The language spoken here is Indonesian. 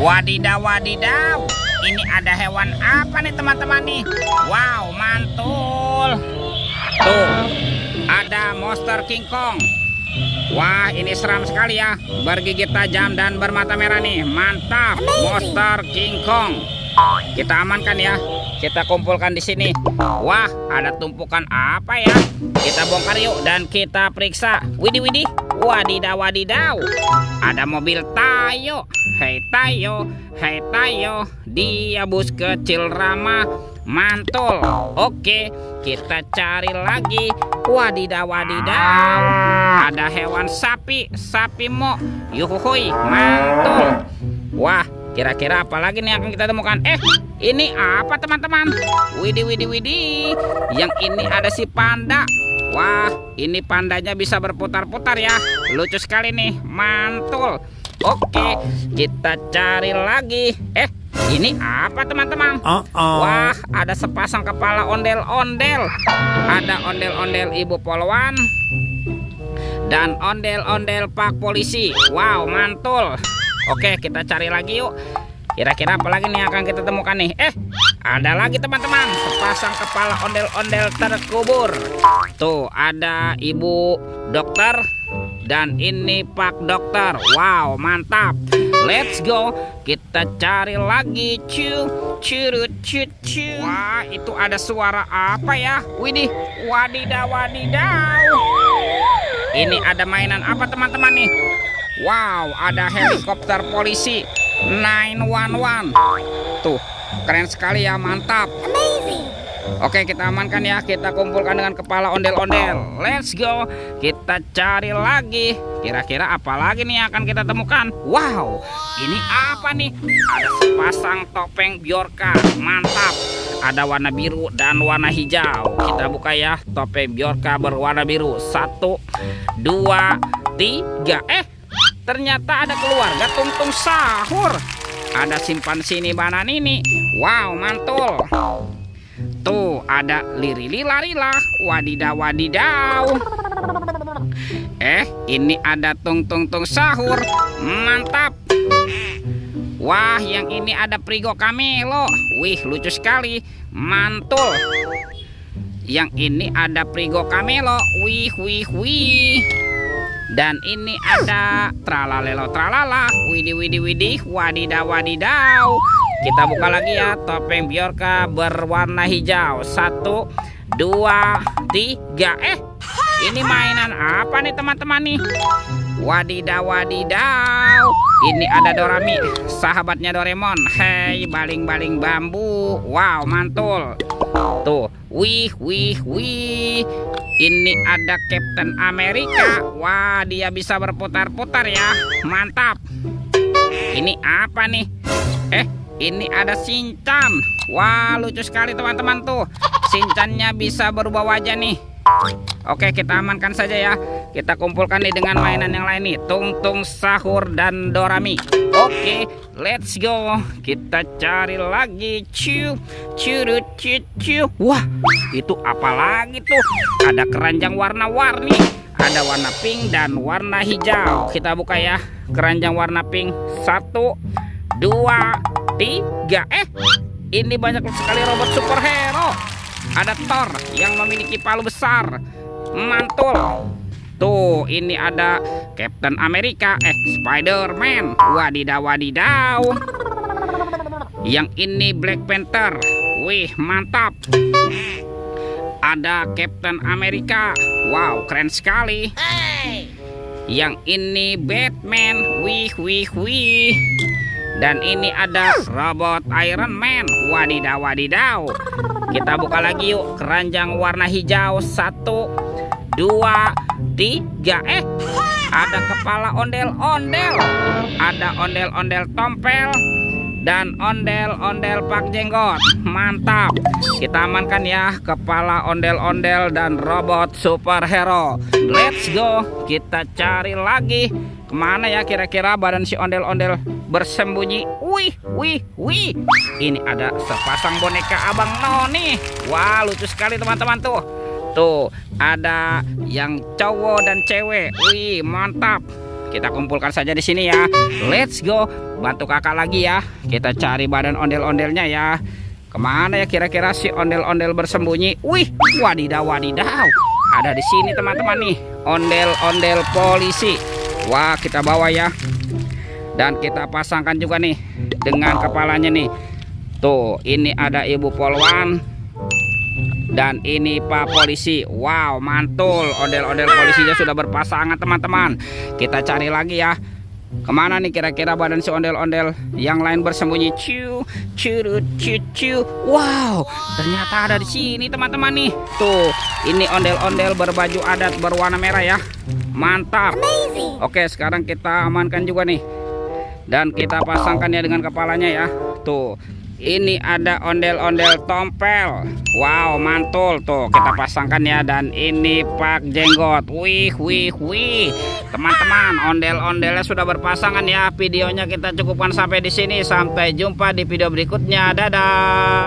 Wadidaw, wadidaw. Ini ada hewan apa nih teman-teman nih? Wow, mantul. Tuh, ada monster King Kong. Wah, ini seram sekali ya. Bergigit tajam dan bermata merah nih. Mantap, monster King Kong. Kita amankan ya. Kita kumpulkan di sini. Wah, ada tumpukan apa ya? Kita bongkar yuk dan kita periksa. Widih, widih. Wadidaw, wadidaw. Ada mobil Tayo. Hei Tayo, hei Tayo. Dia bus kecil ramah. Mantul. Oke, kita cari lagi. Wadidaw, wadidaw. Ada hewan sapi. Sapi mo. Yuhuhui, mantul. Wah, kira-kira apa lagi nih yang akan kita temukan? Ini apa teman-teman? Widih, widih, widih. Yang ini ada si panda. Wah, ini pandanya bisa berputar-putar ya. Lucu sekali nih, mantul. Oke, kita cari lagi. Ini apa teman-teman? Wah, ada sepasang kepala ondel-ondel. Ada ondel-ondel Ibu Polwan dan ondel-ondel Pak Polisi. Wow, mantul. Oke, kita cari lagi yuk. Kira-kira apa lagi nih yang akan kita temukan nih? Ada lagi teman-teman, sepasang kepala ondel-ondel terkubur. Tuh, ada Ibu Dokter dan ini Pak Dokter. Wow, mantap. Let's go. Kita cari lagi. Curut. Wah, itu ada suara apa ya? Widih, wadidaw, wadidaw. Ini ada mainan apa teman-teman nih? Wow, ada helikopter polisi 911. Tuh, keren sekali ya, mantap. Amazing. Oke, kita amankan ya. Kita kumpulkan dengan kepala ondel-ondel. Let's go. Kita cari lagi. Kira-kira apa lagi nih yang akan kita temukan? Wow, ini apa nih? Ada sepasang topeng Bjorka. Mantap. Ada warna biru dan warna hijau. Kita buka ya. Topeng Bjorka berwarna biru. 1, 2, 3. Ternyata ada keluarga Tung Tung Sahur. Ada simpan sini banan ini. Wow, mantul. Tuh, ada liri-lila-lila. Wadidaw, wadidaw. Ini ada Tung Tung Tung Sahur. Mantap. Wah, yang ini ada Prigo Camelo. Wih, lucu sekali. Mantul. Yang ini ada Prigo Camelo. Wih. Dan ini ada tralalelo tralala. Widih, widih, widih. Wadidaw, wadidaw. Kita buka lagi ya. Topeng Bjorka berwarna hijau. 1, 2, 3. Ini mainan apa nih teman-teman nih? Wadidaw, wadidaw. Ini ada Dorami, sahabatnya Doraemon. Hei, baling-baling bambu. Wow, mantul. Tuh, wih. Ini ada Captain Amerika. Wah, dia bisa berputar-putar ya. Mantap. Ini apa nih? Ini ada Shinchan. Wah, lucu sekali teman-teman tuh. Shinchannya bisa berubah wajah nih. Oke, kita amankan saja ya. Kita kumpulkan nih dengan mainan yang lain nih. Tung Tung Sahur dan Dorami. Oke, let's go. Kita cari lagi. Curut. Wah, itu apa lagi tuh? Ada keranjang warna-warni. Ada warna pink dan warna hijau. Kita buka ya. Keranjang warna pink. 1, 2, 3. Ini banyak sekali robot superhero. Ada Thor yang memiliki palu besar. Mantul. Tuh, ini ada Captain Amerika. Spider-Man. Wadidaw, wadidaw. Yang ini Black Panther. Wih, mantap. Ada Captain Amerika. Wow, keren sekali. Yang ini Batman. Wih. Dan ini ada robot Iron Man. Wadidaw, wadidaw. Kita buka lagi yuk. Keranjang warna hijau. 1, 2, 3. Ada kepala ondel-ondel. Ada ondel-ondel tompel dan ondel-ondel Pak Jenggot. Mantap. Kita amankan ya. Kepala ondel-ondel dan robot superhero. Let's go. Kita cari lagi. Kemana ya kira-kira badan si ondel-ondel bersembunyi? Wih. Ini ada sepasang boneka Abang Noni. Wah, lucu sekali teman-teman tuh. Tuh, ada yang cowok dan cewek. Wih, mantap. kita kumpulkan saja di sini ya. Let's go. Bantu kakak lagi ya. Kita cari badan ondel-ondelnya ya. Kemana ya kira-kira si ondel-ondel bersembunyi? Wih, wadidaw, wadidaw. Ada di sini teman-teman nih, ondel-ondel polisi. Wah, kita bawa ya. Dan kita pasangkan juga nih dengan kepalanya nih. Tuh, ini ada Ibu Polwan. Dan ini Pak Polisi. Wow, mantul. Ondel-ondel polisinya sudah berpasangan teman-teman. Kita cari lagi ya. Kemana nih kira-kira badan si ondel-ondel yang lain bersembunyi? Ciu, ciu, ciu, ciu. Wow, ternyata ada di sini teman-teman nih. Tuh, ini ondel-ondel berbaju adat berwarna merah ya. Mantap. Oke, sekarang kita amankan juga nih. Dan kita pasangkannya dengan kepalanya ya. Tuh, ini ada ondel-ondel tompel. Wow, mantul. Tuh, kita pasangkan ya. Dan ini Pak Jenggot. Wih, wih, wih. Teman-teman, ondel-ondelnya sudah berpasangan ya. Videonya kita cukupkan sampai di sini. Sampai jumpa di video berikutnya. Dadah.